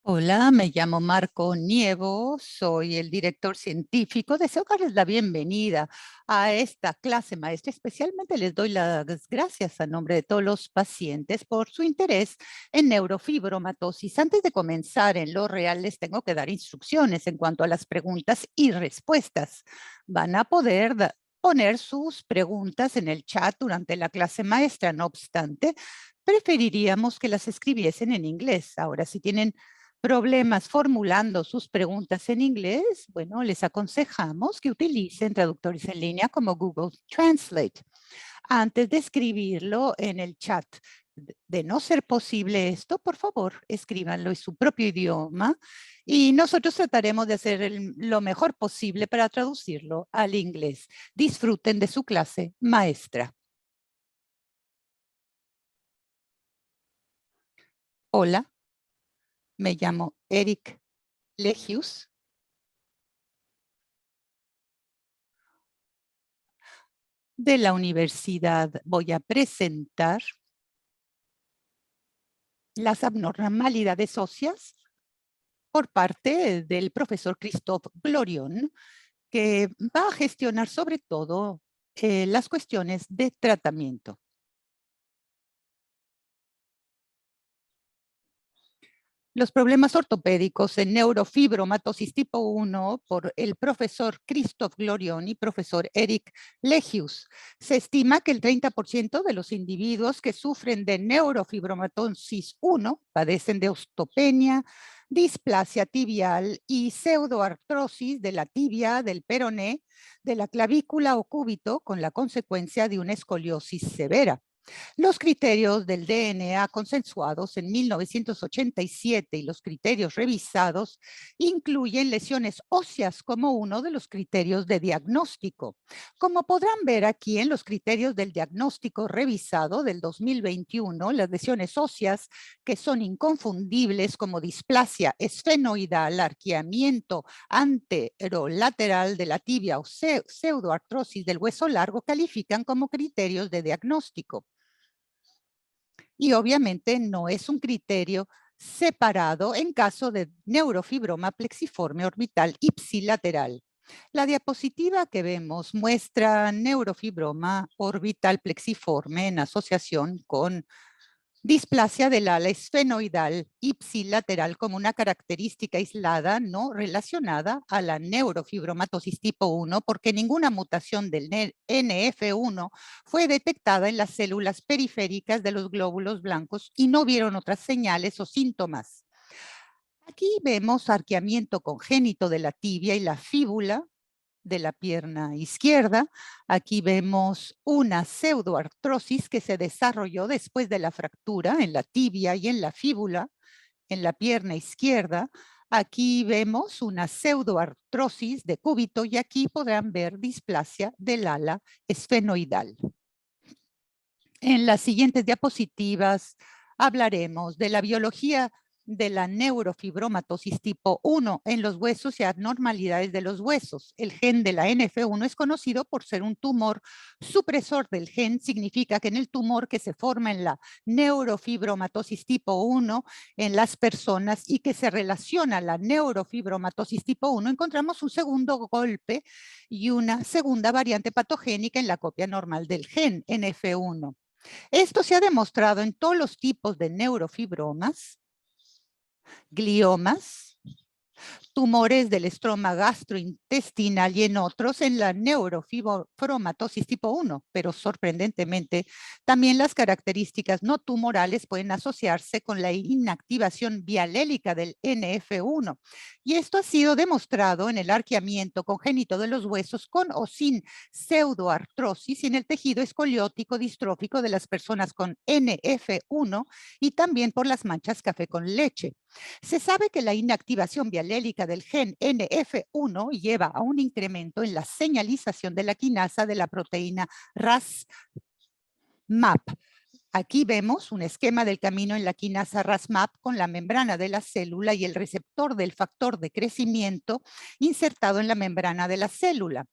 Hola, me llamo Marco Nievo, soy el director científico. Deseo darles la bienvenida a esta clase maestra. Especialmente les doy las gracias a nombre de todos los pacientes por su interés en neurofibromatosis. Antes de comenzar en lo real, les tengo que dar instrucciones en cuanto a las preguntas y respuestas. Van a poder poner sus preguntas en el chat durante la clase maestra. No obstante, preferiríamos que las escribiesen en inglés. Ahora, si tienen problemas formulando sus preguntas en inglés, bueno, les aconsejamos que utilicen traductores en línea como Google Translate. Antes de escribirlo en el chat, de no ser posible esto, por favor, escríbanlo en su propio idioma y nosotros trataremos de hacer lo mejor posible para traducirlo al inglés. Disfruten de su clase maestra. Hola, me llamo Eric Legius. De la universidad voy a presentar las abnormalidades óseas por parte del profesor Christophe Glorion, que va a gestionar sobre todo las cuestiones de tratamiento. Los problemas ortopédicos en neurofibromatosis tipo 1 por el profesor Christophe Glorion y profesor Eric Legius. Se estima que el 30% de los individuos que sufren de neurofibromatosis 1 padecen de osteopenia, displasia tibial y pseudoartrosis de la tibia, del peroné, de la clavícula o cúbito con la consecuencia de una escoliosis severa. Los criterios del DNA consensuados en 1987 y los criterios revisados incluyen lesiones óseas como uno de los criterios de diagnóstico. Como podrán ver aquí en los criterios del diagnóstico revisado del 2021, las lesiones óseas que son inconfundibles como displasia esfenoidal, arqueamiento anterolateral de la tibia o pseudoartrosis del hueso largo califican como criterios de diagnóstico. Y obviamente no es un criterio separado en caso de neurofibroma plexiforme orbital ipsilateral. La diapositiva que vemos muestra neurofibroma orbital plexiforme en asociación con displasia del ala esfenoidal ipsilateral como una característica aislada no relacionada a la neurofibromatosis tipo 1 porque ninguna mutación del NF1 fue detectada en las células periféricas de los glóbulos blancos y no vieron otras señales o síntomas. Aquí vemos arqueamiento congénito de la tibia y la fíbula de la pierna izquierda. Aquí vemos una pseudoartrosis que se desarrolló después de la fractura en la tibia y en la fíbula, en la pierna izquierda. Aquí vemos una pseudoartrosis de cúbito y aquí podrán ver displasia del ala esfenoidal. En las siguientes diapositivas hablaremos de la biología de la neurofibromatosis tipo 1 en los huesos y abnormalidades de los huesos. El gen de la NF1 es conocido por ser un tumor supresor del gen. Significa que en el tumor que se forma en la neurofibromatosis tipo 1 en las personas y que se relaciona a la neurofibromatosis tipo 1, encontramos un segundo golpe y una segunda variante patogénica en la copia normal del gen NF1. Esto se ha demostrado en todos los tipos de neurofibromas, gliomas, tumores del estroma gastrointestinal y en otros en la neurofibromatosis tipo 1, pero sorprendentemente también las características no tumorales pueden asociarse con la inactivación bialélica del NF1 y esto ha sido demostrado en el arqueamiento congénito de los huesos con o sin pseudoartrosis y en el tejido escoliótico distrófico de las personas con NF1 y también por las manchas café con leche. Se sabe que la inactivación bialélica del gen NF1 lleva a un incremento en la señalización de la quinasa de la proteína RAS-MAP. Aquí vemos un esquema del camino en la quinasa RAS-MAP con la membrana de la célula y el receptor del factor de crecimiento insertado en la membrana de la célula.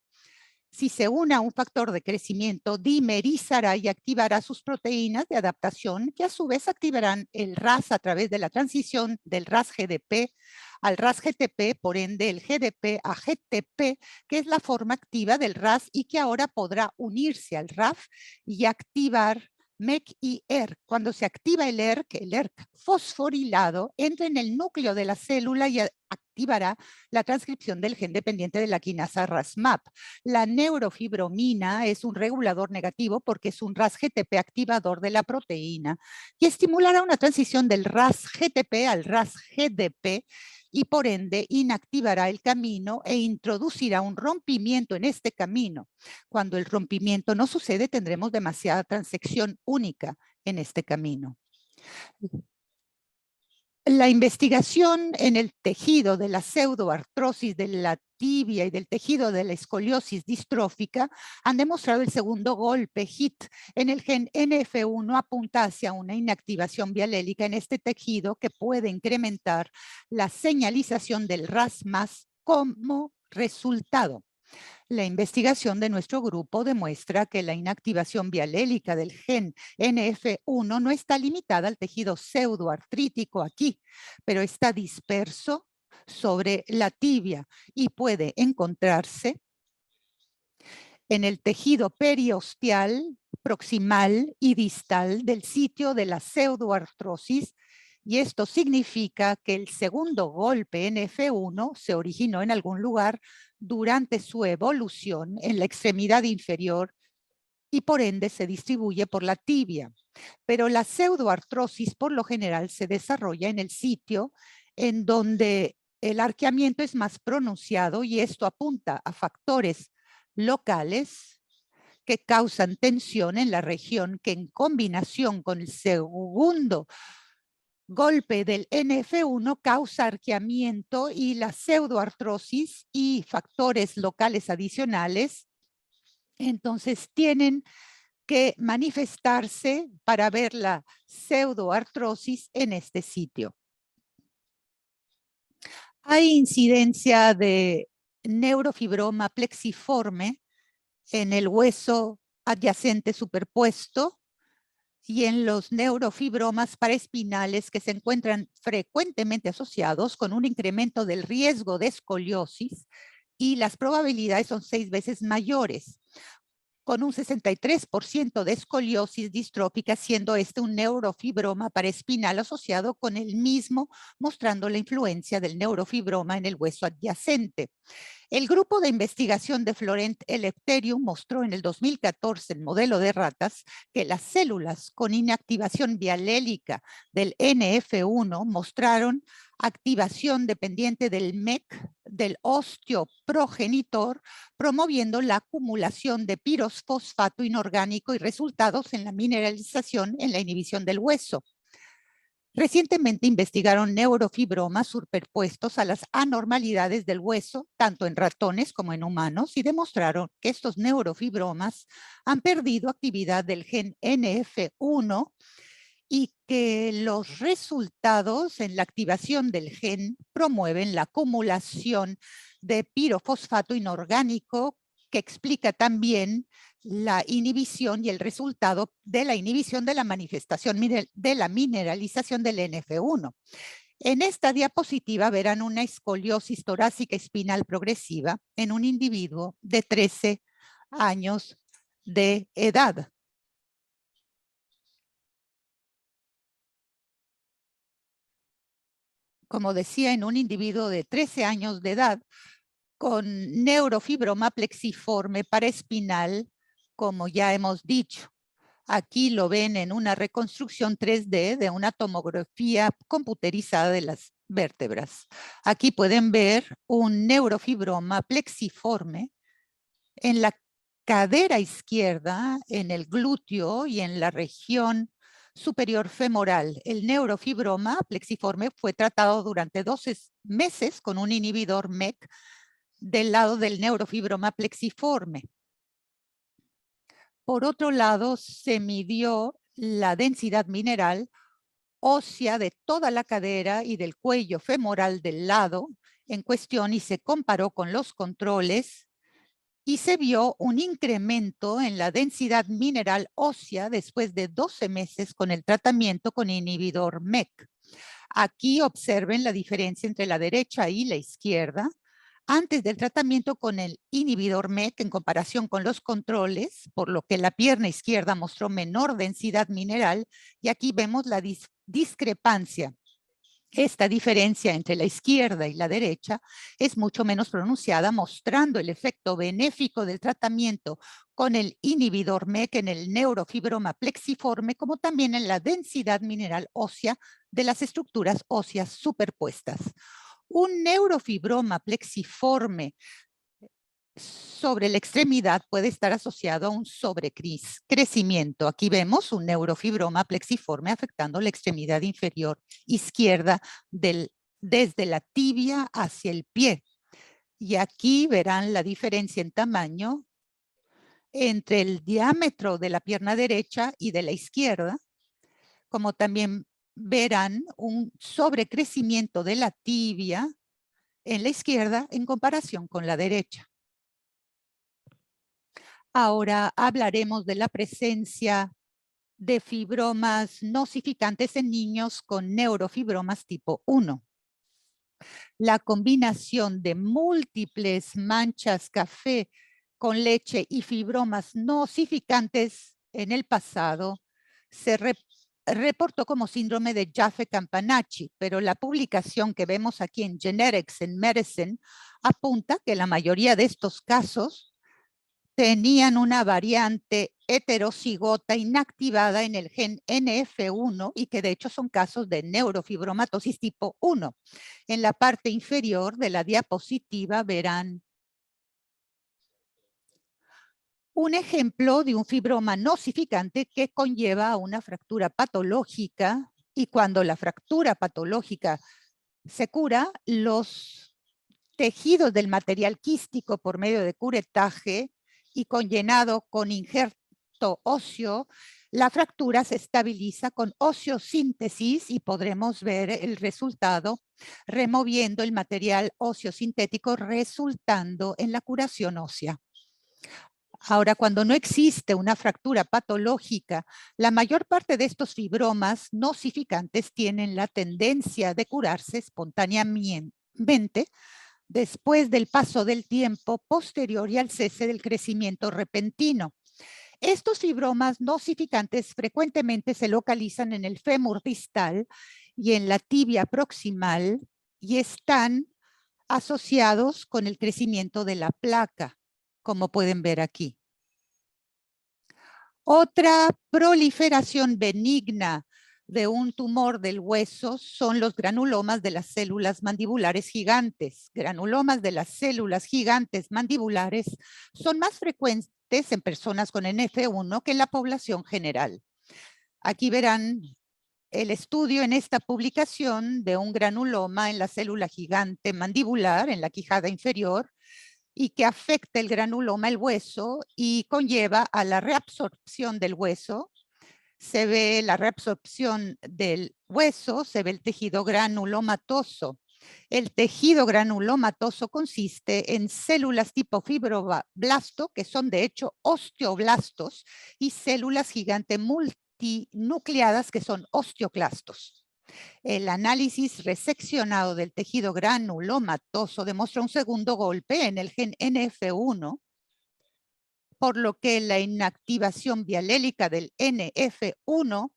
Si se une a un factor de crecimiento, dimerizará y activará sus proteínas de adaptación, que a su vez activarán el RAS a través de la transición del RAS-GDP al RAS-GTP, por ende el GDP a GTP, que es la forma activa del RAS y que ahora podrá unirse al RAF y activar MEC y ERK. Cuando se activa el ERK fosforilado entra en el núcleo de la célula y activará la transcripción del gen dependiente de la quinasa RASMAP. La neurofibromina es un regulador negativo porque es un RAS-GTP activador de la proteína y estimulará una transición del RAS-GTP al RAS-GDP y por ende inactivará el camino e introducirá un rompimiento en este camino. Cuando el rompimiento no sucede, tendremos demasiada transección única en este camino. La investigación en el tejido de la pseudoartrosis de la tibia y del tejido de la escoliosis distrófica han demostrado el segundo golpe, HIT, en el gen NF1 apunta hacia una inactivación bialélica en este tejido que puede incrementar la señalización del RAS más como resultado. La investigación de nuestro grupo demuestra que la inactivación bialélica del gen NF1 no está limitada al tejido pseudoartrítico aquí, pero está disperso sobre la tibia y puede encontrarse en el tejido periosteal, proximal y distal del sitio de la pseudoartrosis, y esto significa que el segundo golpe NF1 se originó en algún lugar durante su evolución en la extremidad inferior y por ende se distribuye por la tibia. Pero la pseudoartrosis por lo general se desarrolla en el sitio en donde el arqueamiento es más pronunciado y esto apunta a factores locales que causan tensión en la región que en combinación con el segundo golpe del NF1 causa arqueamiento y la pseudoartrosis y factores locales adicionales. Entonces tienen que manifestarse para ver la pseudoartrosis en este sitio. Hay incidencia de neurofibroma plexiforme en el hueso adyacente superpuesto y en los neurofibromas paraespinales que se encuentran frecuentemente asociados con un incremento del riesgo de escoliosis y las probabilidades son 6 veces mayores, con un 63% de escoliosis distrófica, siendo este un neurofibroma paraespinal asociado con el mismo, mostrando la influencia del neurofibroma en el hueso adyacente. El grupo de investigación de Florent Eleftheriou mostró en el 2014 en modelo de ratas que las células con inactivación bialélica del NF1 mostraron activación dependiente del MEC del osteoprogenitor, promoviendo la acumulación de pirofosfato inorgánico y resultados en la mineralización en la inhibición del hueso. Recientemente investigaron neurofibromas superpuestos a las anormalidades del hueso, tanto en ratones como en humanos, y demostraron que estos neurofibromas han perdido actividad del gen NF1 y que los resultados en la activación del gen promueven la acumulación de pirofosfato inorgánico, que explica también la inhibición y el resultado de la inhibición de la manifestación de la mineralización del NF1. En esta diapositiva verán una escoliosis torácica espinal progresiva en un individuo de 13 años de edad. Como decía, en un individuo de 13 años de edad con neurofibroma plexiforme paraespinal, como ya hemos dicho. Aquí lo ven en una reconstrucción 3D de una tomografía computerizada de las vértebras. Aquí pueden ver un neurofibroma plexiforme en la cadera izquierda, en el glúteo y en la región superior femoral. El neurofibroma plexiforme fue tratado durante 12 meses con un inhibidor MEC del lado del neurofibroma plexiforme. Por otro lado, se midió la densidad mineral ósea de toda la cadera y del cuello femoral del lado en cuestión y se comparó con los controles y se vio un incremento en la densidad mineral ósea después de 12 meses con el tratamiento con inhibidor MEK. Aquí observen la diferencia entre la derecha y la izquierda. Antes del tratamiento con el inhibidor MEK en comparación con los controles, por lo que la pierna izquierda mostró menor densidad mineral, y aquí vemos la discrepancia. Esta diferencia entre la izquierda y la derecha es mucho menos pronunciada, mostrando el efecto benéfico del tratamiento con el inhibidor MEK en el neurofibroma plexiforme, como también en la densidad mineral ósea de las estructuras óseas superpuestas. Un neurofibroma plexiforme sobre la extremidad puede estar asociado a un sobrecrecimiento. Aquí vemos un neurofibroma plexiforme afectando la extremidad inferior izquierda desde la tibia hacia el pie. Y aquí verán la diferencia en tamaño entre el diámetro de la pierna derecha y de la izquierda, como también verán un sobrecrecimiento de la tibia en la izquierda en comparación con la derecha. Ahora hablaremos de la presencia de fibromas nosificantes en niños con neurofibromas tipo 1. La combinación de múltiples manchas café con leche y fibromas nosificantes en el pasado se reportó como síndrome de Jaffe-Campanachi, pero la publicación que vemos aquí en Genetics and Medicine apunta que la mayoría de estos casos tenían una variante heterocigota inactivada en el gen NF1 y que de hecho son casos de neurofibromatosis tipo 1. En la parte inferior de la diapositiva verán un ejemplo de un fibroma nosificante que conlleva a una fractura patológica, y cuando la fractura patológica se cura, los tejidos del material quístico por medio de curetaje y con llenado con injerto óseo, la fractura se estabiliza con osteosíntesis y podremos ver el resultado removiendo el material óseo sintético, resultando en la curación ósea. Ahora, cuando no existe una fractura patológica, la mayor parte de estos fibromas nosificantes tienen la tendencia de curarse espontáneamente después del paso del tiempo posterior y al cese del crecimiento repentino. Estos fibromas nosificantes frecuentemente se localizan en el fémur distal y en la tibia proximal y están asociados con el crecimiento de la placa, como pueden ver aquí. Otra proliferación benigna de un tumor del hueso son los granulomas de las células mandibulares gigantes. Granulomas de las células gigantes mandibulares son más frecuentes en personas con NF1 que en la población general. Aquí verán el estudio en esta publicación de un granuloma en la célula gigante mandibular en la quijada inferior y que afecta el granuloma, el hueso, y conlleva a la reabsorción del hueso. Se ve la reabsorción del hueso, se ve el tejido granulomatoso. El tejido granulomatoso consiste en células tipo fibroblasto, que son de hecho osteoblastos, y células gigante multinucleadas, que son osteoclastos. El análisis reseccionado del tejido granulomatoso demuestra un segundo golpe en el gen NF1, por lo que la inactivación bialélica del NF1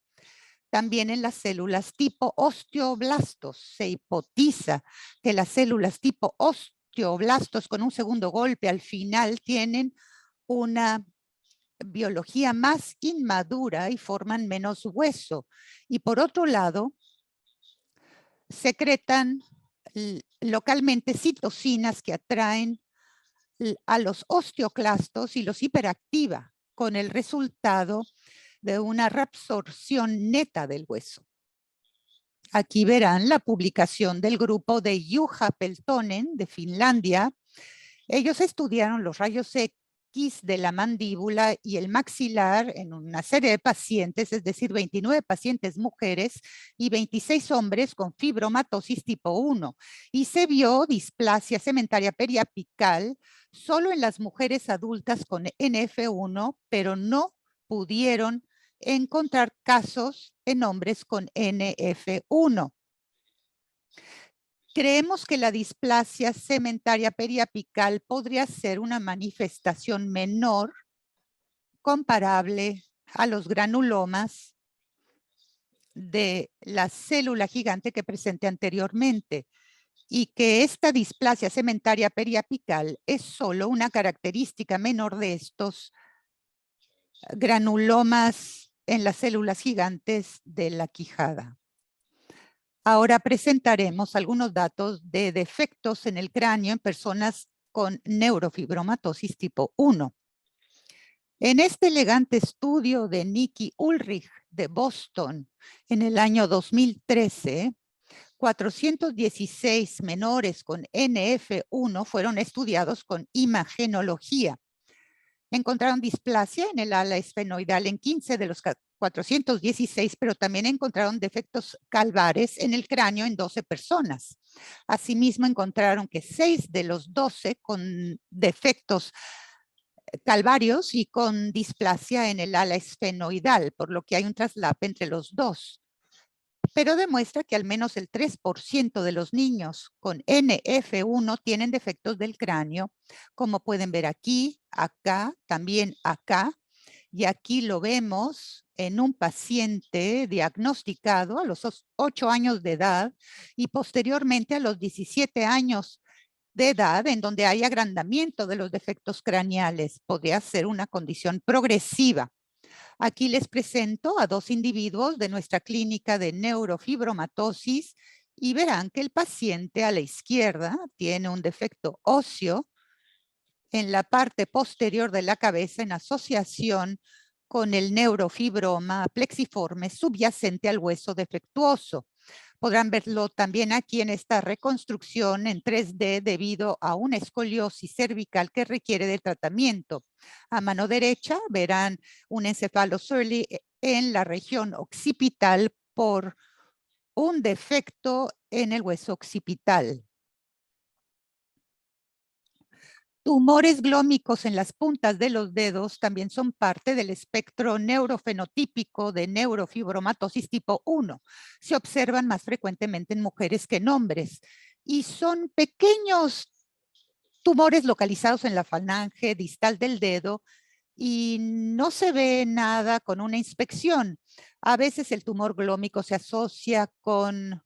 también en las células tipo osteoblastos. Se hipotiza que las células tipo osteoblastos con un segundo golpe al final tienen una biología más inmadura y forman menos hueso. Y por otro lado, secretan localmente citocinas que atraen a los osteoclastos y los hiperactiva, con el resultado de una reabsorción neta del hueso. Aquí verán la publicación del grupo de Juha Peltonen de Finlandia. Ellos estudiaron los rayos X maxilar de la mandíbula y el maxilar en una serie de pacientes, es decir, 29 pacientes mujeres y 26 hombres con fibromatosis tipo 1. Y se vio displasia cementaria periapical solo en las mujeres adultas con NF1, pero no pudieron encontrar casos en hombres con NF1. Creemos que la displasia cementaria periapical podría ser una manifestación menor comparable a los granulomas de la célula gigante que presenté anteriormente, y que esta displasia cementaria periapical es solo una característica menor de estos granulomas en las células gigantes de la quijada. Ahora presentaremos algunos datos de defectos en el cráneo en personas con neurofibromatosis tipo 1. En este elegante estudio de Nikki Ulrich de Boston en el año 2013, 416 menores con NF1 fueron estudiados con imagenología. Encontraron displasia en el ala esfenoidal en 15 de los 416, pero también encontraron defectos calvares en el cráneo en 12 personas. Asimismo, encontraron que 6 de los 12 con defectos calvarios y con displasia en el ala esfenoidal, por lo que hay un traslape entre los dos. Pero demuestra que al menos el 3% de los niños con NF1 tienen defectos del cráneo, como pueden ver aquí, acá, también acá, y aquí lo vemos en un paciente diagnosticado a los 8 años de edad y posteriormente a los 17 años de edad, en donde hay agrandamiento de los defectos craneales. Podría ser una condición progresiva. Aquí les presento a 2 individuos de nuestra clínica de neurofibromatosis y verán que el paciente a la izquierda tiene un defecto óseo en la parte posterior de la cabeza en asociación con el neurofibroma plexiforme subyacente al hueso defectuoso. Podrán verlo también aquí en esta reconstrucción en 3D debido a una escoliosis cervical que requiere de tratamiento. A mano derecha verán un encefalosurly en la región occipital por un defecto en el hueso occipital. Tumores glómicos en las puntas de los dedos también son parte del espectro neurofenotípico de neurofibromatosis tipo 1. Se observan más frecuentemente en mujeres que en hombres y son pequeños tumores localizados en la falange distal del dedo y no se ve nada con una inspección. A veces el tumor glómico se asocia con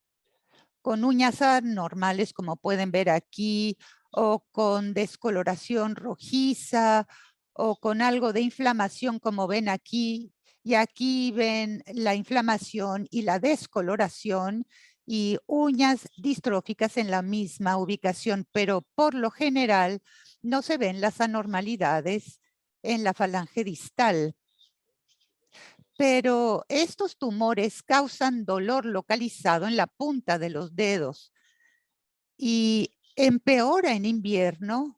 uñas anormales, como pueden ver aquí, o con descoloración rojiza, o con algo de inflamación, como ven aquí. Y aquí ven la inflamación y la descoloración y uñas distróficas en la misma ubicación, pero por lo general no se ven las anormalidades en la falange distal. Pero estos tumores causan dolor localizado en la punta de los dedos y empeora en invierno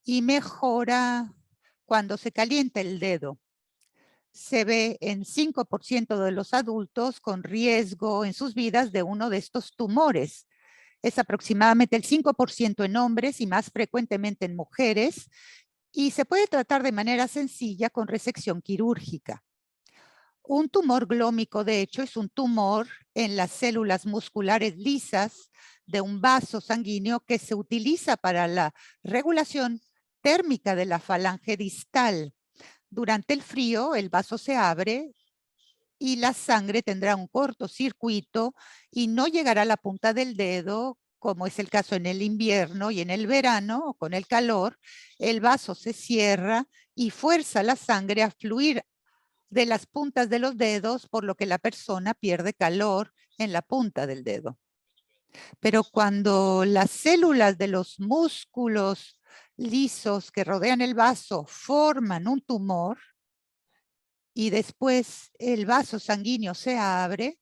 y mejora cuando se calienta el dedo. Se ve en 5% de los adultos con riesgo en sus vidas de uno de estos tumores. Es aproximadamente el 5% en hombres y más frecuentemente en mujeres, y se puede tratar de manera sencilla con resección quirúrgica. Un tumor glómico, de hecho, es un tumor en las células musculares lisas de un vaso sanguíneo que se utiliza para la regulación térmica de la falange distal. Durante el frío, el vaso se abre y la sangre tendrá un cortocircuito y no llegará a la punta del dedo, como es el caso en el invierno, y en el verano, con el calor, el vaso se cierra y fuerza la sangre a fluir de las puntas de los dedos, por lo que la persona pierde calor en la punta del dedo. Pero cuando las células de los músculos lisos que rodean el vaso forman un tumor y después el vaso sanguíneo se abre,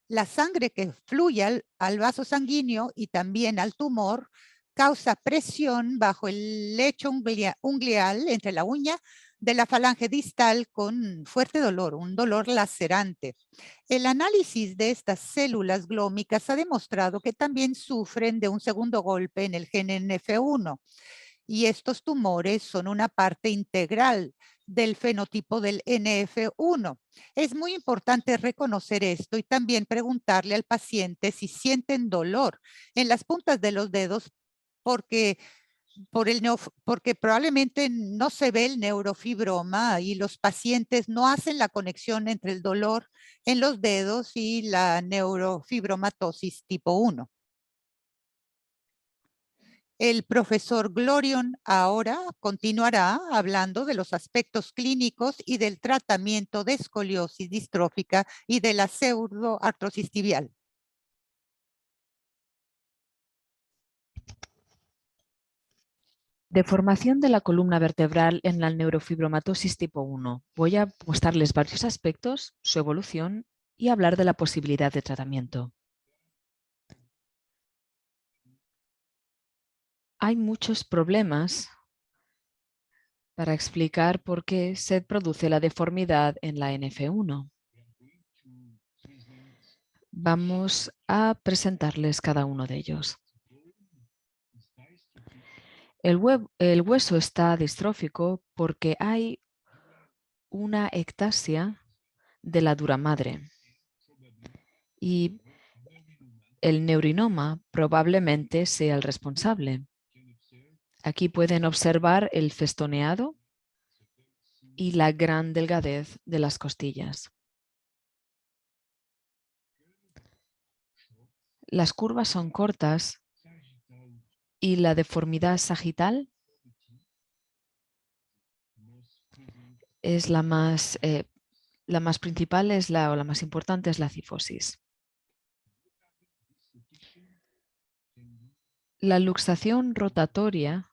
la sangre que fluye al vaso sanguíneo y también al tumor causa presión bajo el lecho unguial entre la uña de la falange distal con fuerte dolor, un dolor lacerante. El análisis de estas células glómicas ha demostrado que también sufren de un segundo golpe en el gen NF1 y estos tumores son una parte integral del fenotipo del NF1. Es muy importante reconocer esto y también preguntarle al paciente si sienten dolor en las puntas de los dedos porque porque probablemente no se ve el neurofibroma y los pacientes no hacen la conexión entre el dolor en los dedos y la neurofibromatosis tipo 1. El profesor Glorion ahora continuará hablando de los aspectos clínicos y del tratamiento de escoliosis distrófica y de la pseudoartrosis tibial. Deformación de la columna vertebral en la neurofibromatosis tipo 1. Voy a mostrarles varios aspectos, su evolución y hablar de la posibilidad de tratamiento. Hay muchos problemas para explicar por qué se produce la deformidad en la NF1. Vamos a presentarles cada uno de ellos. El hueso está distrófico porque hay una ectasia de la dura madre y el neurinoma probablemente sea el responsable. Aquí pueden observar el festoneado y la gran delgadez de las costillas. Las curvas son cortas y la deformidad sagital es la más principal, o la más importante es la cifosis. La luxación rotatoria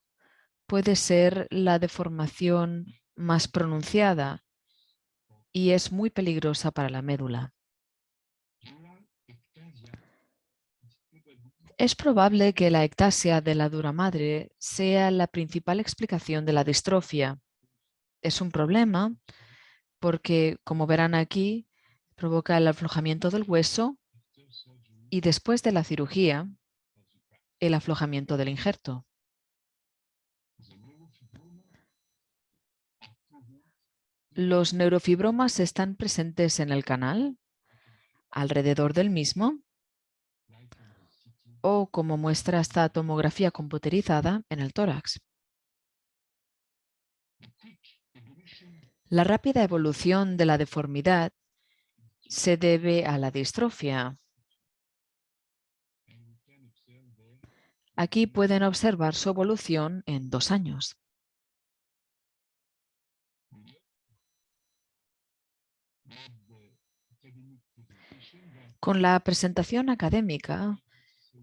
puede ser la deformación más pronunciada y es muy peligrosa para la médula. Es probable que la ectasia de la dura madre sea la principal explicación de la distrofia. Es un problema porque, como verán aquí, provoca el aflojamiento del hueso y después de la cirugía, el aflojamiento del injerto. Los neurofibromas están presentes en el canal, alrededor del mismo, o como muestra esta tomografía computerizada en el tórax. La rápida evolución de la deformidad se debe a la distrofia. Aquí pueden observar su evolución en 2 años. Con la presentación académica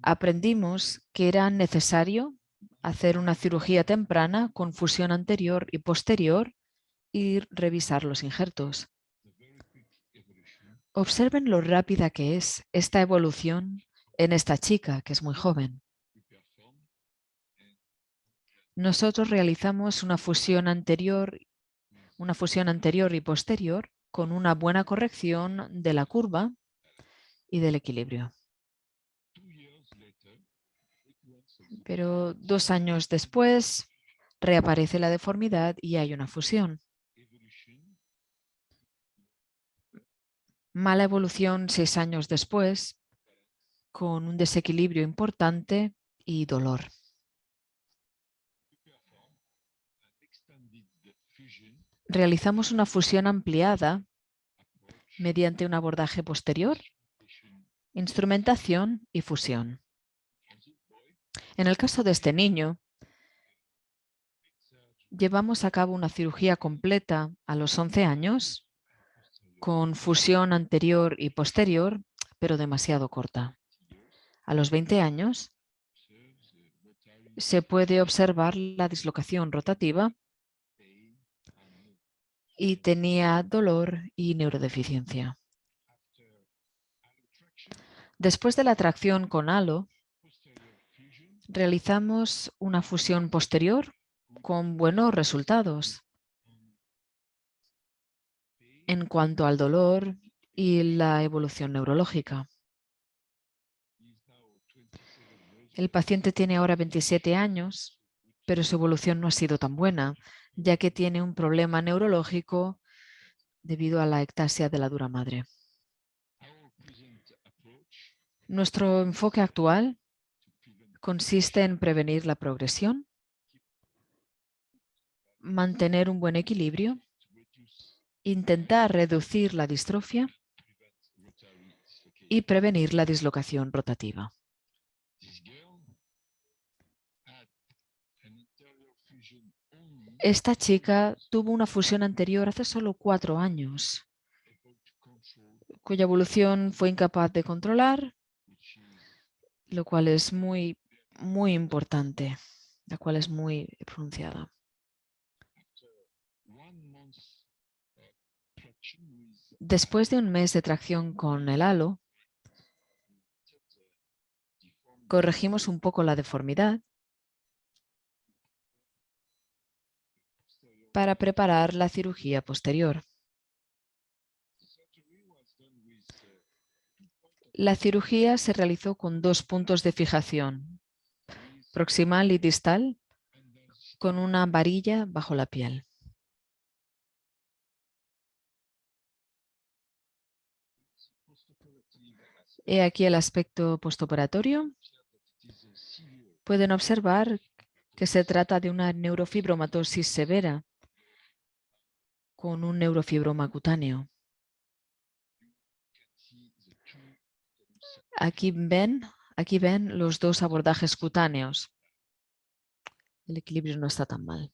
aprendimos que era necesario hacer una cirugía temprana con fusión anterior y posterior y revisar los injertos. Observen lo rápida que es esta evolución en esta chica, que es muy joven. Nosotros realizamos una fusión anterior y posterior con una buena corrección de la curva y del equilibrio. Pero 2 años después reaparece la deformidad y hay una fusión. Mala evolución 6 años después, con un desequilibrio importante y dolor. Realizamos una fusión ampliada mediante un abordaje posterior, instrumentación y fusión. En el caso de este niño, llevamos a cabo una cirugía completa a los 11 años, con fusión anterior y posterior, pero demasiado corta. A los 20 años se puede observar la dislocación rotativa y tenía dolor y neurodeficiencia. Después de la tracción con halo, realizamos una fusión posterior con buenos resultados en cuanto al dolor y la evolución neurológica. El paciente tiene ahora 27 años, pero su evolución no ha sido tan buena, ya que tiene un problema neurológico debido a la ectasia de la dura madre. Nuestro enfoque actual consiste en prevenir la progresión, mantener un buen equilibrio, intentar reducir la distrofia y prevenir la dislocación rotativa. Esta chica tuvo una fusión anterior hace solo 4 años, cuya evolución fue incapaz de controlar, lo cual es muy importante, la cual es muy pronunciada. Después de un mes de tracción con el halo, corregimos un poco la deformidad para preparar la cirugía posterior. La cirugía se realizó con 2 puntos de fijación, proximal y distal, con una varilla bajo la piel. He aquí el aspecto postoperatorio. Pueden observar que se trata de una neurofibromatosis severa con un neurofibroma cutáneo. Aquí ven los 2 abordajes cutáneos. El equilibrio no está tan mal.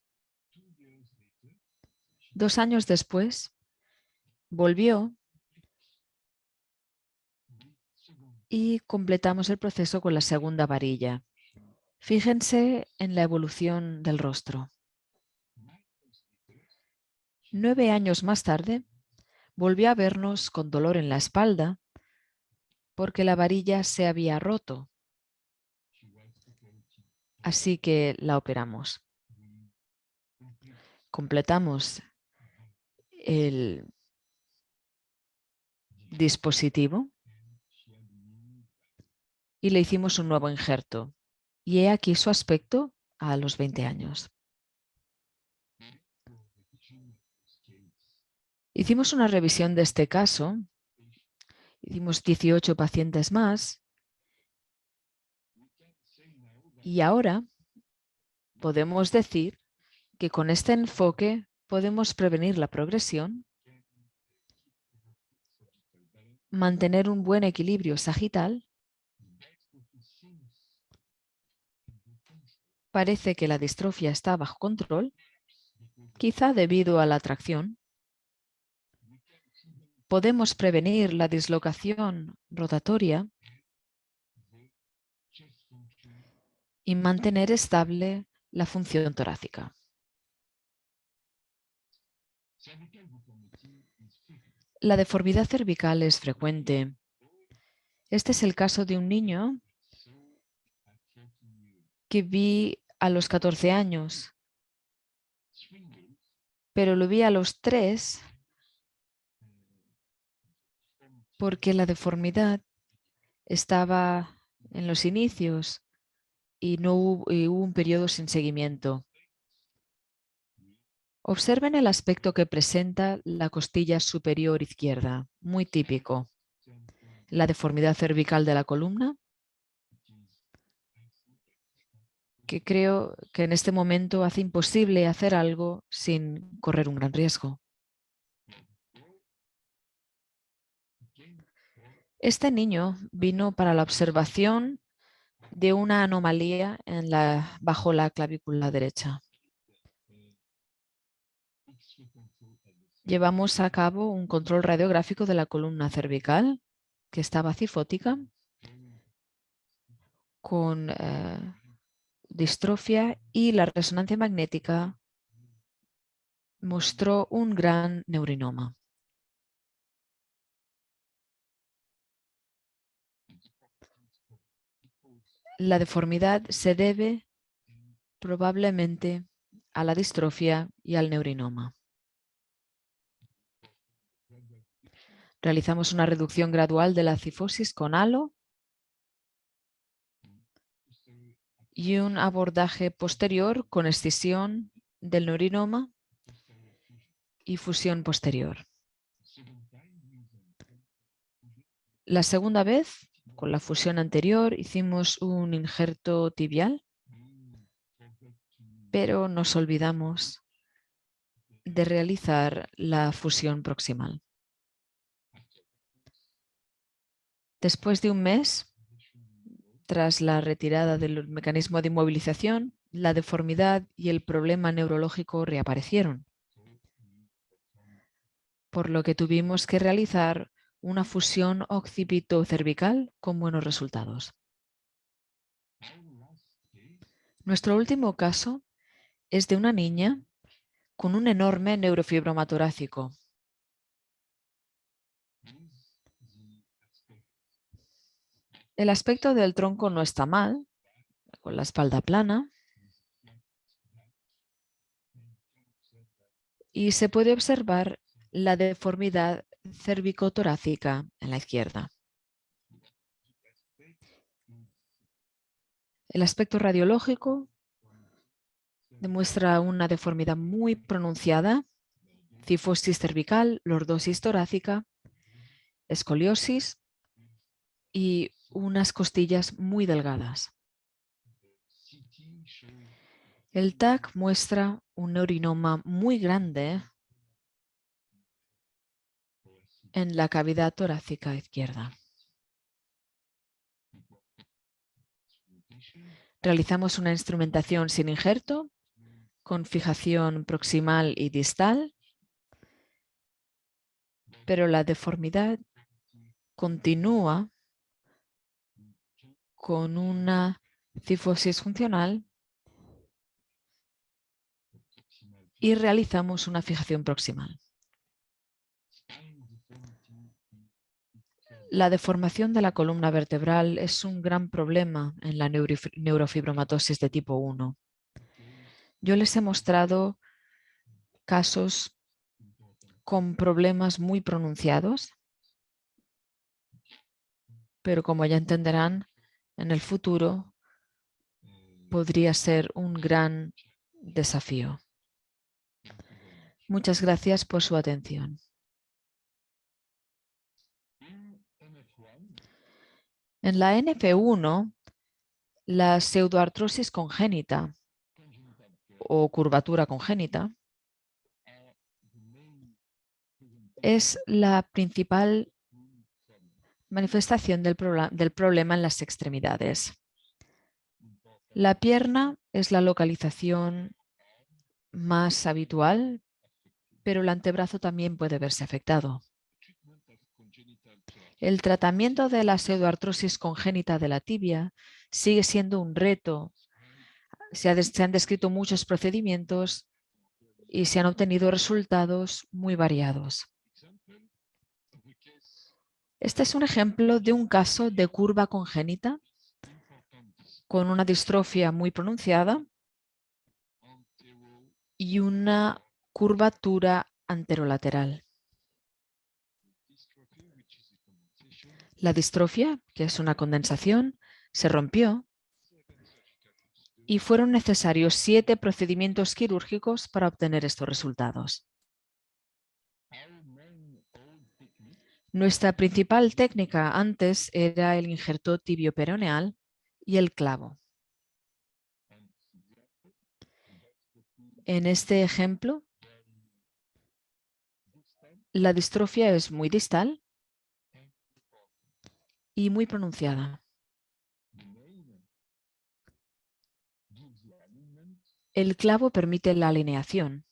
2 años después, volvió y completamos el proceso con la segunda varilla. Fíjense en la evolución del rostro. 9 años más tarde, volvió a vernos con dolor en la espalda porque la varilla se había roto. Así que la operamos. Completamos el dispositivo y le hicimos un nuevo injerto. Y he aquí su aspecto a los 20 años. Hicimos una revisión de este caso. Hicimos 18 pacientes más. Y ahora podemos decir que con este enfoque podemos prevenir la progresión, mantener un buen equilibrio sagital. Parece que la distrofia está bajo control, quizá debido a la tracción. Podemos prevenir la dislocación rotatoria y mantener estable la función torácica. La deformidad cervical es frecuente. Este es el caso de un niño que vi a los 14 años, pero lo vi a los 3 porque la deformidad estaba en los inicios y hubo un periodo sin seguimiento. Observen el aspecto que presenta la costilla superior izquierda, muy típico. La deformidad cervical de la columna, que creo que en este momento hace imposible hacer algo sin correr un gran riesgo. Este niño vino para la observación de una anomalía bajo la clavícula derecha. Llevamos a cabo un control radiográfico de la columna cervical, que estaba cifótica, con distrofia, y la resonancia magnética mostró un gran neurinoma. La deformidad se debe probablemente a la distrofia y al neurinoma. Realizamos una reducción gradual de la cifosis con halo y un abordaje posterior con escisión del neurinoma y fusión posterior. La segunda vez, con la fusión anterior, hicimos un injerto tibial, pero nos olvidamos de realizar la fusión proximal. Después de un mes, tras la retirada del mecanismo de inmovilización, la deformidad y el problema neurológico reaparecieron, por lo que tuvimos que realizar una fusión occipito-cervical con buenos resultados. Nuestro último caso es de una niña con un enorme neurofibroma torácico. El aspecto del tronco no está mal, con la espalda plana, y se puede observar la deformidad cervicotorácica en la izquierda. El aspecto radiológico demuestra una deformidad muy pronunciada, cifosis cervical, lordosis torácica, escoliosis y unas costillas muy delgadas. El TAC muestra un neurinoma muy grande en la cavidad torácica izquierda. Realizamos una instrumentación sin injerto, con fijación proximal y distal, pero la deformidad continúa con una cifosis funcional y realizamos una fijación proximal. La deformación de la columna vertebral es un gran problema en la neurofibromatosis de tipo 1. Yo les he mostrado casos con problemas muy pronunciados, pero como ya entenderán, en el futuro podría ser un gran desafío. Muchas gracias por su atención. En la NF1, la pseudoartrosis congénita o curvatura congénita es la principal manifestación del problema en las extremidades. La pierna es la localización más habitual, pero el antebrazo también puede verse afectado. El tratamiento de la pseudoartrosis congénita de la tibia sigue siendo un reto. Se han descrito muchos procedimientos y se han obtenido resultados muy variados. Este es un ejemplo de un caso de curva congénita con una distrofia muy pronunciada y una curvatura anterolateral. La distrofia, que es una condensación, se rompió y fueron necesarios 7 procedimientos quirúrgicos para obtener estos resultados. Nuestra principal técnica antes era el injerto tibio-peroneal y el clavo. En este ejemplo, la distrofia es muy distal y muy pronunciada. El clavo permite la alineación.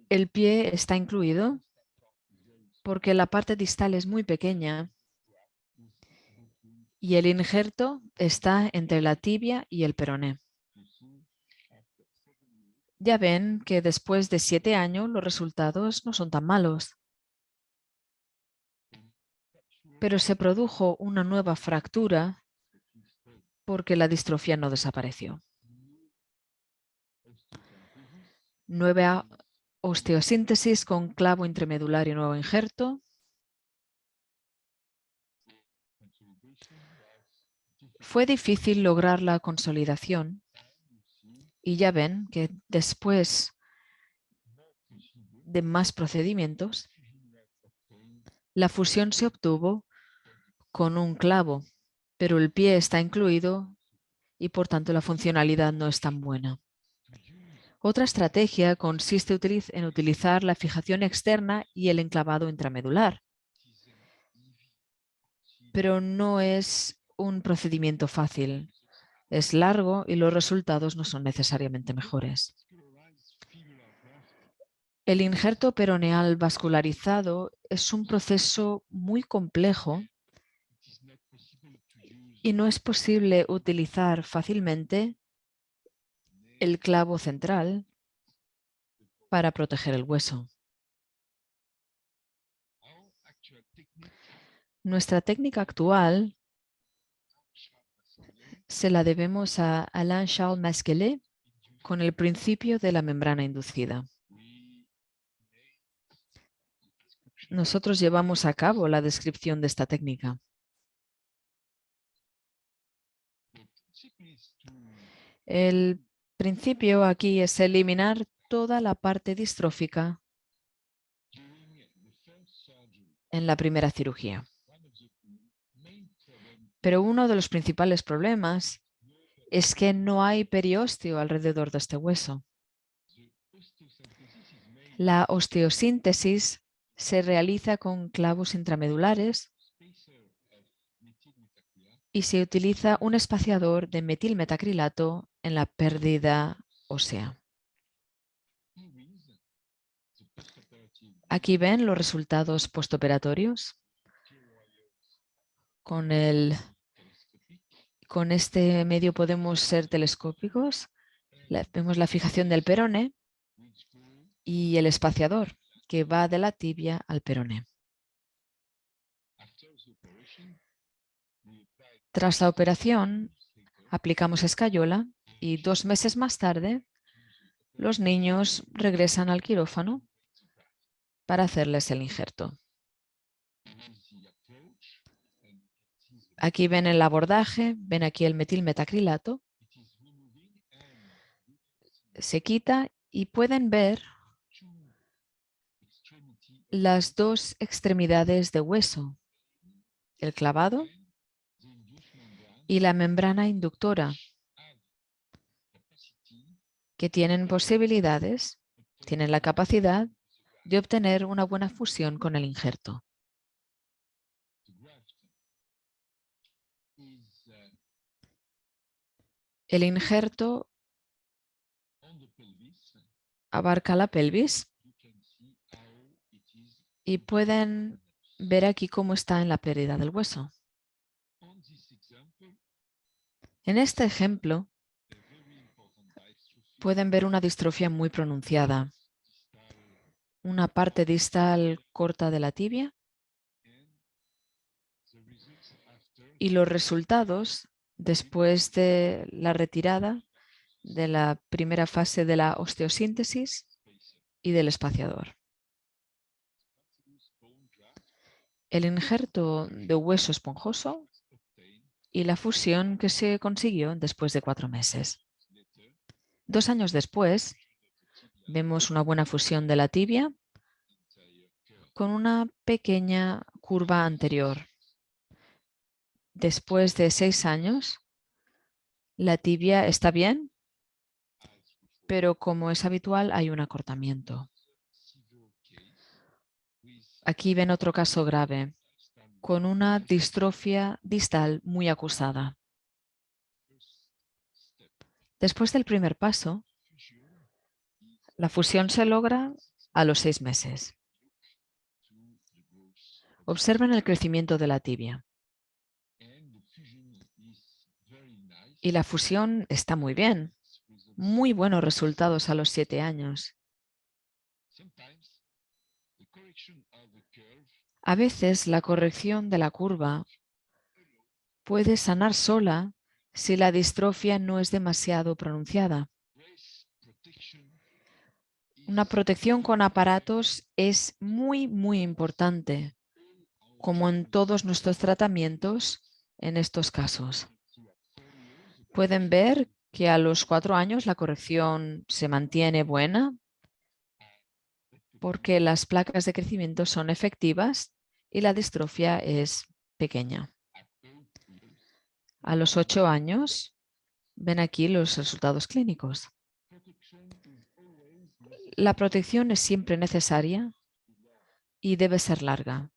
El pie está incluido porque la parte distal es muy pequeña y el injerto está entre la tibia y el peroné. Ya ven que después de 7 años los resultados no son tan malos. pero se produjo una nueva fractura porque la distrofia no desapareció. Nueva osteosíntesis con clavo intramedular y nuevo injerto. Fue difícil lograr la consolidación y ya ven que después de más procedimientos, la fusión se obtuvo con un clavo, pero el pie está incluido y por tanto la funcionalidad no es tan buena. Otra estrategia consiste en utilizar la fijación externa y el enclavado intramedular, pero no es un procedimiento fácil. Es largo y los resultados no son necesariamente mejores. El injerto peroneal vascularizado es un proceso muy complejo y no es posible utilizar fácilmente el clavo central para proteger el hueso. Nuestra técnica actual se la debemos a Alain Charles Masquelet con el principio de la membrana inducida. Nosotros llevamos a cabo la descripción de esta técnica. El principio aquí es eliminar toda la parte distrófica en la primera cirugía. Pero uno de los principales problemas es que no hay periósteo alrededor de este hueso. La osteosíntesis se realiza con clavos intramedulares y se utiliza un espaciador de metilmetacrilato en la pérdida ósea. Aquí ven los resultados postoperatorios. Con este medio podemos ser telescópicos. Vemos la fijación del perone y el espaciador que va de la tibia al peroné. Tras la operación, aplicamos escayola y 2 meses más tarde, los niños regresan al quirófano para hacerles el injerto. Aquí ven el abordaje, ven aquí el metilmetacrilato. Se quita y pueden ver las 2 extremidades de hueso, el clavado y la membrana inductora, que tienen posibilidades, tienen la capacidad de obtener una buena fusión con el injerto. El injerto abarca la pelvis y pueden ver aquí cómo está en la pérdida del hueso. En este ejemplo, pueden ver una distrofia muy pronunciada. Una parte distal corta de la tibia y los resultados después de la retirada de la primera fase de la osteosíntesis y del espaciador. El injerto de hueso esponjoso y la fusión que se consiguió después de 4 meses. 2 años después, vemos una buena fusión de la tibia con una pequeña curva anterior. Después de 6 años, la tibia está bien, pero como es habitual, hay un acortamiento. Aquí ven otro caso grave, con una distrofia distal muy acusada. Después del primer paso, la fusión se logra a los 6 meses. Observen el crecimiento de la tibia. Y la fusión está muy bien. Muy buenos resultados a los 7 años. A veces la corrección de la curva puede sanar sola si la distrofia no es demasiado pronunciada. Una protección con aparatos es muy, muy importante, como en todos nuestros tratamientos en estos casos. Pueden ver que a los 4 años la corrección se mantiene buena porque las placas de crecimiento son efectivas y la distrofia es pequeña. A los 8 años, ven aquí los resultados clínicos. La protección es siempre necesaria y debe ser larga.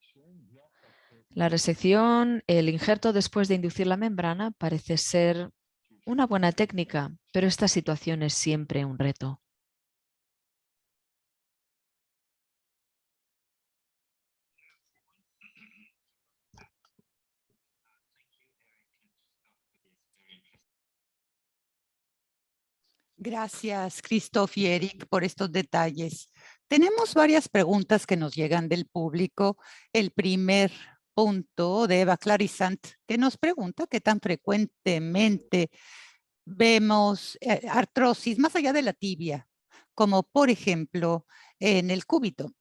La resección, el injerto después de inducir la membrana parece ser una buena técnica, pero esta situación es siempre un reto. Gracias, Christoph y Eric, por estos detalles. Tenemos varias preguntas que nos llegan del público. El primer punto de Eva Clarisant, que nos pregunta qué tan frecuentemente vemos artrosis más allá de la tibia, como por ejemplo en el cúbito.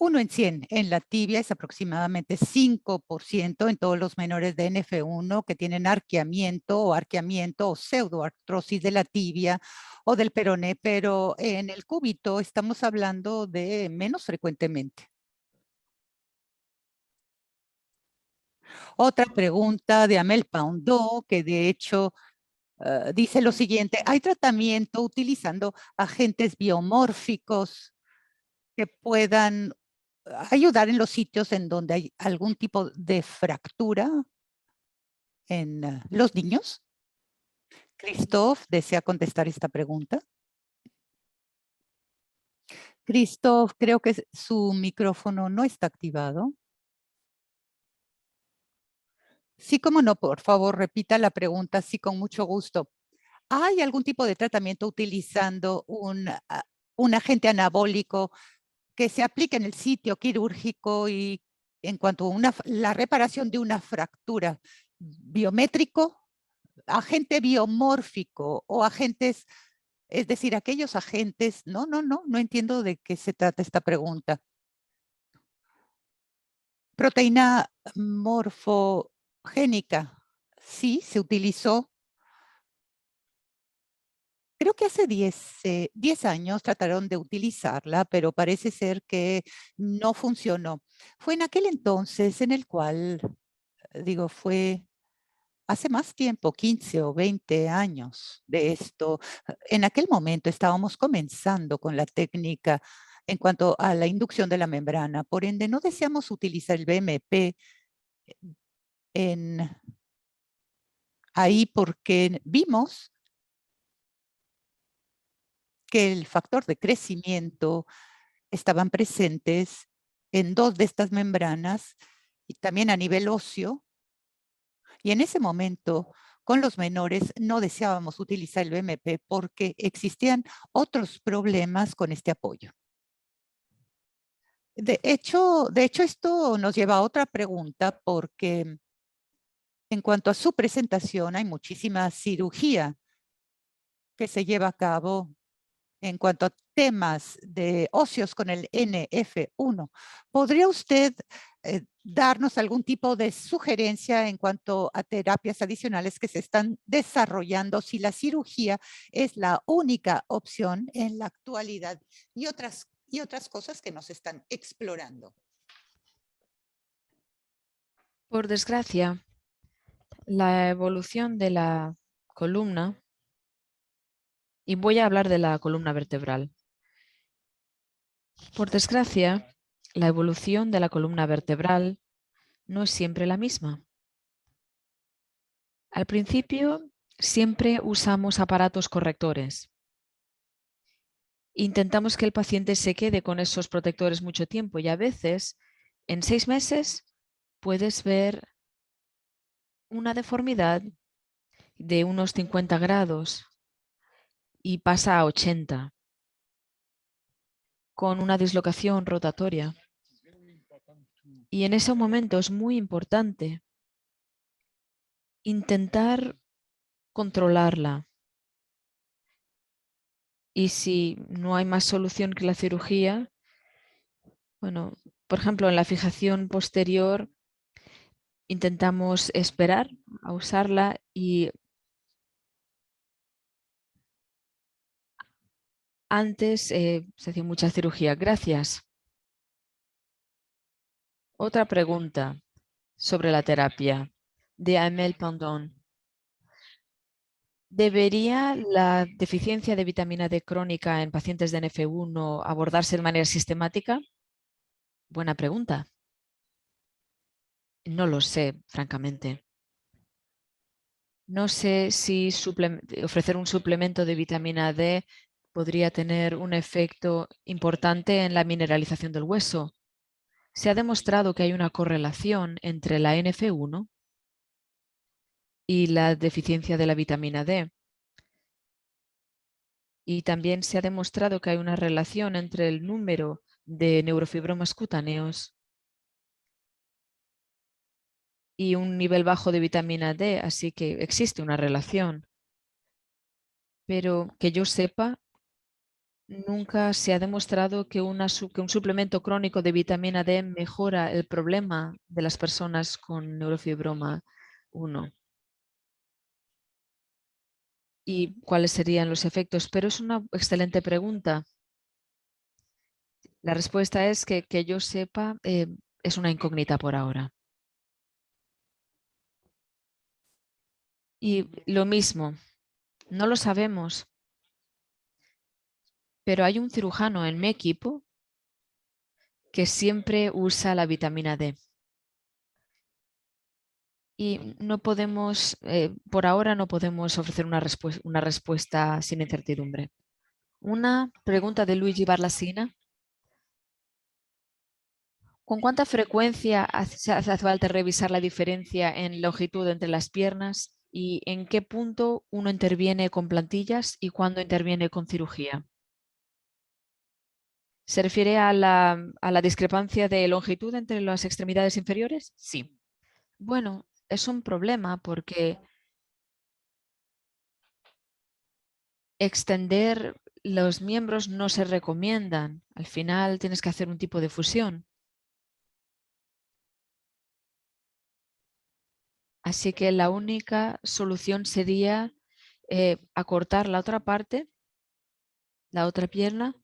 1 en 100 en la tibia es aproximadamente 5% en todos los menores de NF1 que tienen arqueamiento o pseudoartrosis de la tibia o del peroné, pero en el cúbito estamos hablando de menos frecuentemente. Otra pregunta de Amel Paundó, que de hecho dice lo siguiente: ¿hay tratamiento utilizando agentes biomórficos que puedan ayudar en los sitios en donde hay algún tipo de fractura en los niños? Christoph desea contestar esta pregunta. Christoph, creo que su micrófono no está activado. Sí, cómo no, por favor, repita la pregunta, sí, con mucho gusto. ¿Hay algún tipo de tratamiento utilizando un agente anabólico que se aplique en el sitio quirúrgico y en cuanto a la reparación de una fractura? ¿Biométrico, agente biomórfico o agentes, es decir, aquellos agentes? No entiendo de qué se trata esta pregunta. Proteína morfogénica, sí, se utilizó. Creo que hace 10 años trataron de utilizarla, pero parece ser que no funcionó. Fue en aquel entonces en el cual, fue hace más tiempo, 15 o 20 años de esto. En aquel momento estábamos comenzando con la técnica en cuanto a la inducción de la membrana. Por ende, no deseamos utilizar el BMP en ahí porque vimos que el factor de crecimiento estaban presentes en 2 de estas membranas y también a nivel óseo. Y en ese momento, con los menores, no deseábamos utilizar el BMP porque existían otros problemas con este apoyo. De hecho, esto nos lleva a otra pregunta porque en cuanto a su presentación, hay muchísima cirugía que se lleva a cabo en cuanto a temas de óseos con el NF1. ¿Podría usted darnos algún tipo de sugerencia en cuanto a terapias adicionales que se están desarrollando si la cirugía es la única opción en la actualidad y otras cosas que nos están explorando? Por desgracia, la evolución de la columna, y voy a hablar de la columna vertebral. Por desgracia, la evolución de la columna vertebral no es siempre la misma. Al principio, siempre usamos aparatos correctores. Intentamos que el paciente se quede con esos protectores mucho tiempo y a veces, en 6 meses, puedes ver una deformidad de unos 50 grados y pasa a 80. con una dislocación rotatoria. Y en ese momento es muy importante intentar controlarla. Y si no hay más solución que la cirugía, bueno, por ejemplo, en la fijación posterior intentamos esperar a usarla y antes se hacía mucha cirugía. Gracias. Otra pregunta sobre la terapia de Amel Pendon. ¿Debería la deficiencia de vitamina D crónica en pacientes de NF1 abordarse de manera sistemática? Buena pregunta. No lo sé, francamente. No sé si ofrecer un suplemento de vitamina D podría tener un efecto importante en la mineralización del hueso. Se ha demostrado que hay una correlación entre la NF1 y la deficiencia de la vitamina D. Y también se ha demostrado que hay una relación entre el número de neurofibromas cutáneos y un nivel bajo de vitamina D, así que existe una relación. Pero que yo sepa, nunca se ha demostrado que un suplemento crónico de vitamina D mejora el problema de las personas con neurofibroma 1. ¿Y cuáles serían los efectos? Pero es una excelente pregunta. La respuesta es que yo sepa, es una incógnita por ahora. Y lo mismo, no lo sabemos, pero hay un cirujano en mi equipo que siempre usa la vitamina D. Y no podemos, por ahora no podemos ofrecer una respuesta sin incertidumbre. Una pregunta de Luigi Barlasina. ¿Con cuánta frecuencia hace falta revisar la diferencia en longitud entre las piernas y en qué punto uno interviene con plantillas y cuándo interviene con cirugía? ¿Se refiere a la discrepancia de longitud entre las extremidades inferiores? Sí. Bueno, es un problema porque extender los miembros no se recomiendan. Al final tienes que hacer un tipo de fusión. Así que la única solución sería acortar la otra parte, la otra pierna,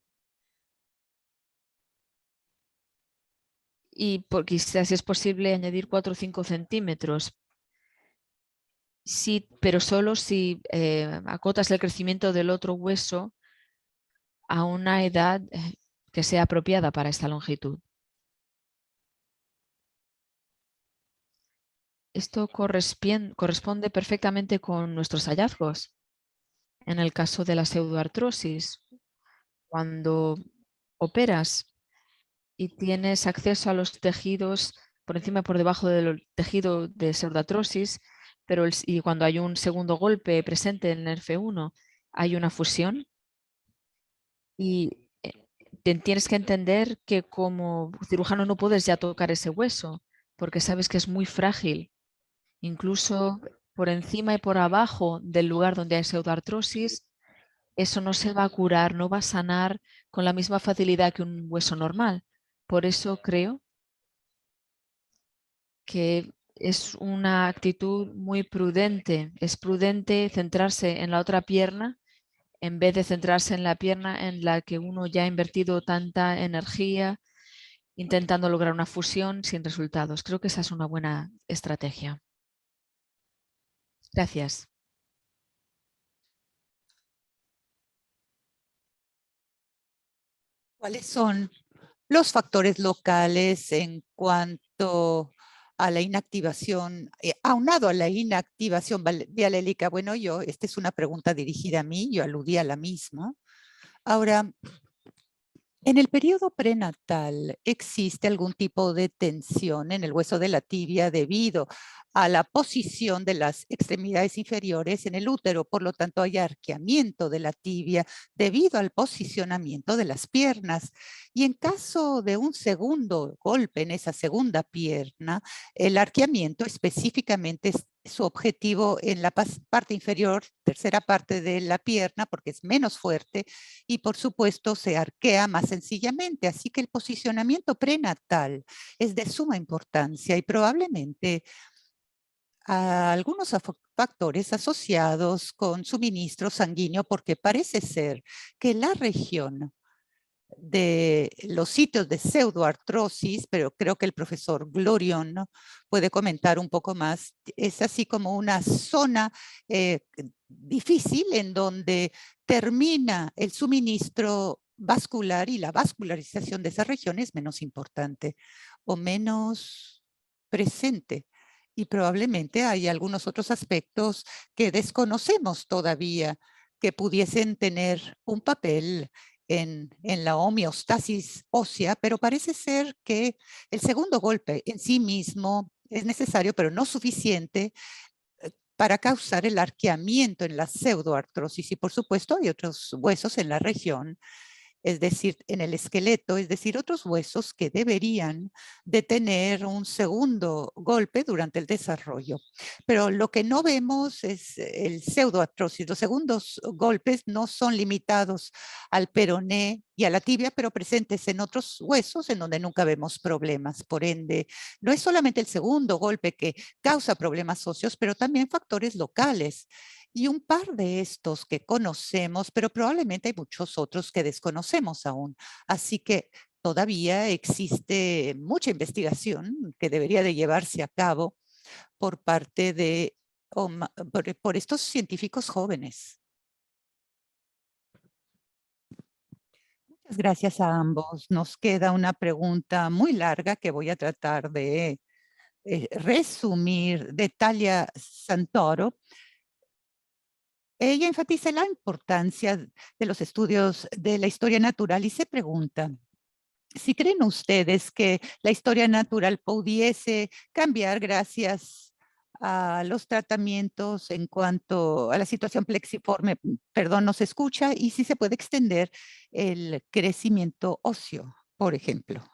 y quizás si es posible añadir 4 o 5 centímetros. Sí, pero solo si acotas el crecimiento del otro hueso a una edad que sea apropiada para esta longitud. Esto corresponde perfectamente con nuestros hallazgos. En el caso de la pseudoartrosis, cuando operas y tienes acceso a los tejidos por encima y por debajo del tejido de pseudoartrosis, pero y cuando hay un segundo golpe presente en el F1, hay una fusión y tienes que entender que como cirujano no puedes ya tocar ese hueso porque sabes que es muy frágil. Incluso por encima y por abajo del lugar donde hay pseudoartrosis, eso no se va a curar, no va a sanar con la misma facilidad que un hueso normal. Por eso creo que es una actitud muy prudente. Es prudente centrarse en la otra pierna en vez de centrarse en la pierna en la que uno ya ha invertido tanta energía intentando lograr una fusión sin resultados. Creo que esa es una buena estrategia. Gracias. ¿Cuáles son los factores locales en cuanto a la inactivación, aunado a la inactivación vialélica? Bueno, esta es una pregunta dirigida a mí, yo aludí a la misma. Ahora, En el periodo prenatal, ¿existe algún tipo de tensión en el hueso de la tibia debido a la posición de las extremidades inferiores en el útero? Por lo tanto, hay arqueamiento de la tibia debido al posicionamiento de las piernas. Y en caso de un segundo golpe en esa segunda pierna, el arqueamiento específicamente es su objetivo en la parte inferior, tercera parte de la pierna, porque es menos fuerte y por supuesto se arquea más sencillamente. Así que el posicionamiento prenatal es de suma importancia y probablemente algunos factores asociados con suministro sanguíneo, porque parece ser que la región de los sitios de pseudoartrosis, pero creo que el profesor Glorion puede comentar un poco más. Es así como una zona difícil en donde termina el suministro vascular y la vascularización de esa región es menos importante o menos presente. Y probablemente hay algunos otros aspectos que desconocemos todavía que pudiesen tener un papel en la homeostasis ósea, pero parece ser que el segundo golpe en sí mismo es necesario, pero no suficiente para causar el arqueamiento en la pseudoartrosis. Y por supuesto hay otros huesos en la región, es decir, en el esqueleto, es decir, otros huesos que deberían de tener un segundo golpe durante el desarrollo. Pero lo que no vemos es el pseudoartrosis. Los segundos golpes no son limitados al peroné y a la tibia, pero presentes en otros huesos en donde nunca vemos problemas. Por ende, no es solamente el segundo golpe que causa problemas óseos, pero también factores locales. Y un par de estos que conocemos, pero probablemente hay muchos otros que desconocemos aún. Así que todavía existe mucha investigación que debería de llevarse a cabo por parte de por estos científicos jóvenes. Muchas gracias a ambos. Nos queda una pregunta muy larga que voy a tratar de resumir de Talia Santoro. Ella enfatiza la importancia de los estudios de la historia natural y se pregunta, si creen ustedes que la historia natural pudiese cambiar gracias a los tratamientos en cuanto a la situación plexiforme, perdón, no se escucha, y si se puede extender el crecimiento óseo, por ejemplo.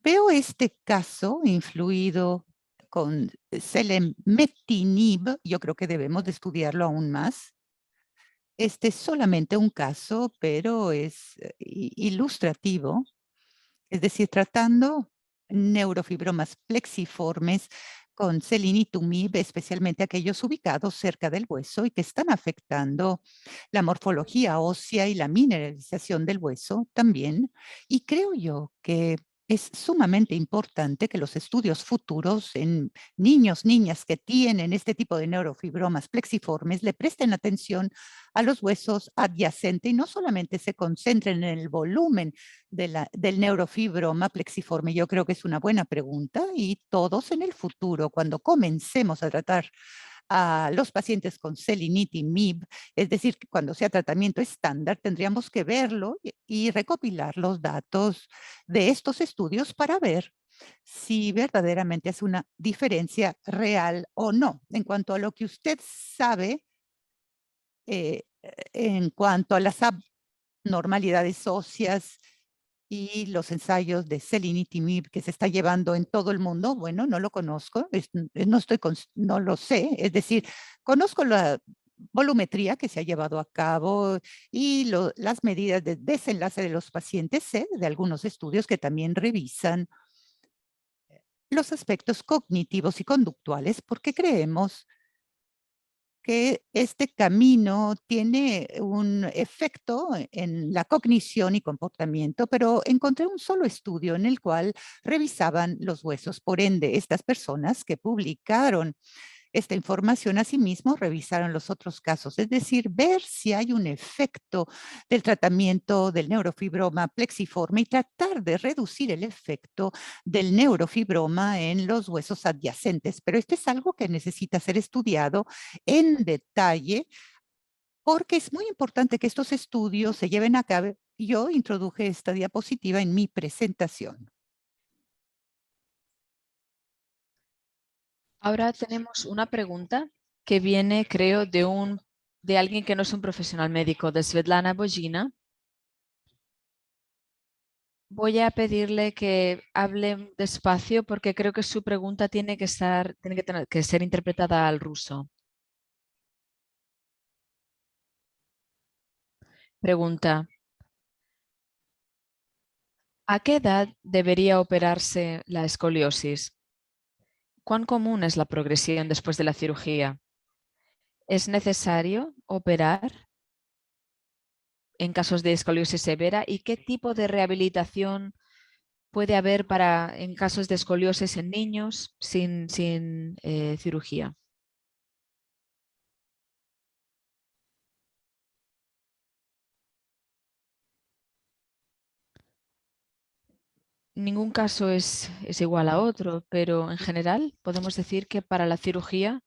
Veo este caso influido con selenmetinib, yo creo que debemos de estudiarlo aún más. Este es solamente un caso, pero es ilustrativo, es decir, tratando neurofibromas plexiformes con selenitumib, especialmente aquellos ubicados cerca del hueso y que están afectando la morfología ósea y la mineralización del hueso también. Y creo yo que es sumamente importante que los estudios futuros en niños, niñas que tienen este tipo de neurofibromas plexiformes le presten atención a los huesos adyacentes y no solamente se concentren en el volumen del neurofibroma plexiforme. Yo creo que es una buena pregunta y todos en el futuro, cuando comencemos a tratar a los pacientes con selenitumib, es decir, que cuando sea tratamiento estándar, tendríamos que verlo y recopilar los datos de estos estudios para ver si verdaderamente es una diferencia real o no. En cuanto a lo que usted sabe, en cuanto a las abnormalidades óseas y los ensayos de selenitumib que se está llevando en todo el mundo, bueno, no lo conozco, no lo sé, es decir, conozco la volumetría que se ha llevado a cabo y las medidas de desenlace de los pacientes, sé de algunos estudios que también revisan los aspectos cognitivos y conductuales porque creemos que este camino tiene un efecto en la cognición y comportamiento, pero encontré un solo estudio en el cual revisaban los huesos. Por ende, estas personas que publicaron esta información, asimismo, revisaron los otros casos, es decir, ver si hay un efecto del tratamiento del neurofibroma plexiforme y tratar de reducir el efecto del neurofibroma en los huesos adyacentes. Pero esto es algo que necesita ser estudiado en detalle porque es muy importante que estos estudios se lleven a cabo. Yo introduje esta diapositiva en mi presentación. Ahora tenemos una pregunta que viene, creo, de alguien que no es un profesional médico, de Svetlana Bojina. Voy a pedirle que hable despacio porque creo que su pregunta tiene que tener que ser interpretada al ruso. Pregunta: ¿a qué edad debería operarse la escoliosis? ¿Cuán común es la progresión después de la cirugía? ¿Es necesario operar en casos de escoliosis severa? ¿Y qué tipo de rehabilitación puede haber en casos de escoliosis en niños sin cirugía? Ningún caso es igual a otro, pero en general podemos decir que para la cirugía,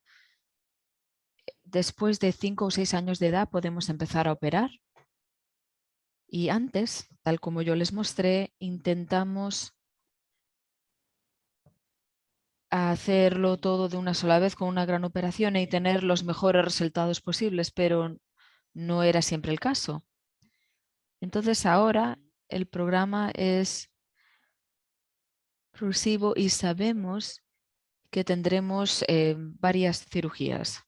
después de 5 o 6 años de edad, podemos empezar a operar. Y antes, tal como yo les mostré, intentamos hacerlo todo de una sola vez con una gran operación y tener los mejores resultados posibles, pero no era siempre el caso. Entonces ahora el programa es progresivo y sabemos que tendremos varias cirugías.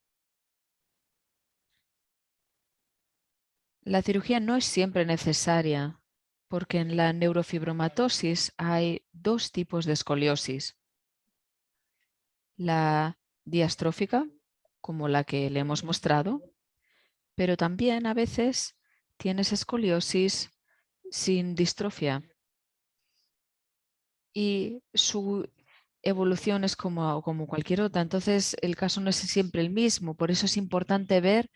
La cirugía no es siempre necesaria porque en la neurofibromatosis hay dos tipos de escoliosis. La diastrófica, como la que le hemos mostrado, pero también a veces tienes escoliosis sin distrofia y su evolución es como cualquier otra. Entonces el caso no es siempre el mismo, por eso es importante ver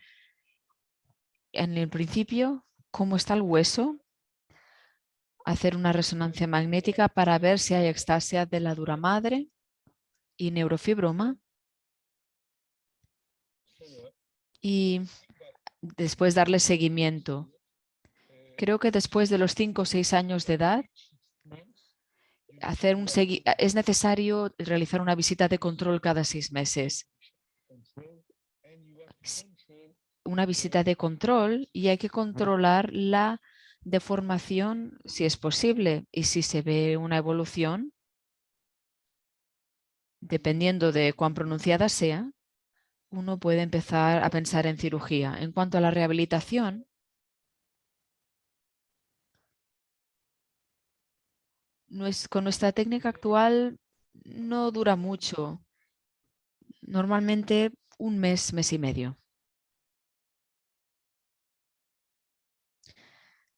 en el principio cómo está el hueso, hacer una resonancia magnética para ver si hay extasia de la dura madre y neurofibroma. Y después darle seguimiento. Creo que después de los 5 o 6 años de edad, es necesario realizar una visita de control cada 6 meses. Una visita de control y hay que controlar la deformación si es posible y si se ve una evolución, dependiendo de cuán pronunciada sea, uno puede empezar a pensar en cirugía. En cuanto a la rehabilitación, con nuestra técnica actual no dura mucho, normalmente un mes, mes y medio.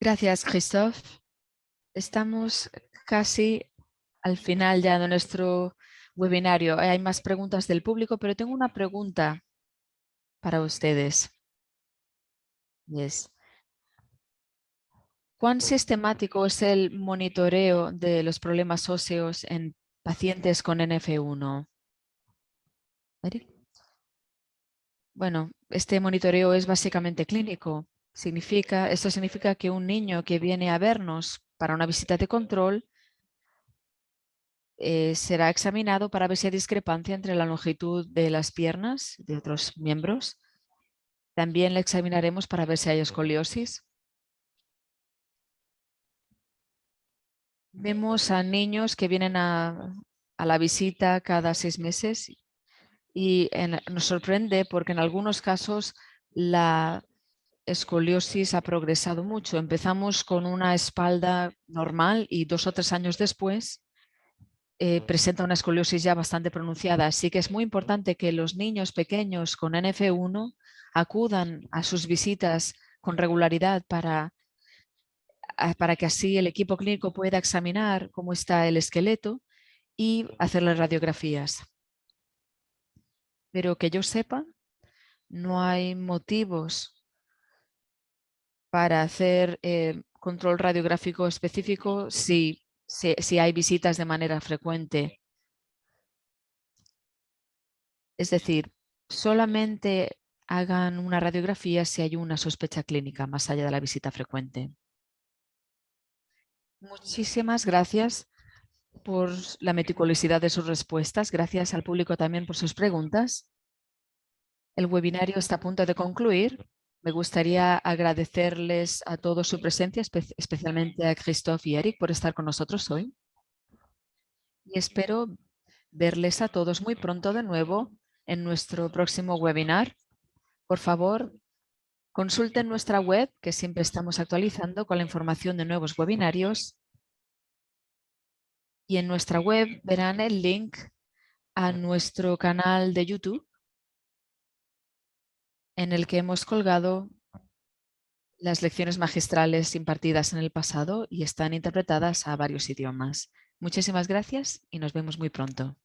Gracias, Christophe. Estamos casi al final ya de nuestro webinario. Hay más preguntas del público, pero tengo una pregunta para ustedes. ¿Cuán sistemático es el monitoreo de los problemas óseos en pacientes con NF1? Eric. Bueno, este monitoreo es básicamente clínico. Esto significa que un niño que viene a vernos para una visita de control será examinado para ver si hay discrepancia entre la longitud de las piernas de otros miembros. También le examinaremos para ver si hay escoliosis. Vemos a niños que vienen a la visita cada 6 meses y nos sorprende porque en algunos casos la escoliosis ha progresado mucho. Empezamos con una espalda normal y 2 o 3 años después presenta una escoliosis ya bastante pronunciada. Así que es muy importante que los niños pequeños con NF1 acudan a sus visitas con regularidad para que así el equipo clínico pueda examinar cómo está el esqueleto y hacerle radiografías. Pero que yo sepa, no hay motivos para hacer control radiográfico específico si hay visitas de manera frecuente. Es decir, solamente hagan una radiografía si hay una sospecha clínica más allá de la visita frecuente. Muchísimas gracias por la meticulosidad de sus respuestas. Gracias al público también por sus preguntas. El webinario está a punto de concluir. Me gustaría agradecerles a todos su presencia, especialmente a Christophe y Eric por estar con nosotros hoy. Y espero verles a todos muy pronto de nuevo en nuestro próximo webinar. Por favor, consulten nuestra web, que siempre estamos actualizando con la información de nuevos webinarios. Y en nuestra web verán el link a nuestro canal de YouTube, en el que hemos colgado las lecciones magistrales impartidas en el pasado y están interpretadas a varios idiomas. Muchísimas gracias y nos vemos muy pronto.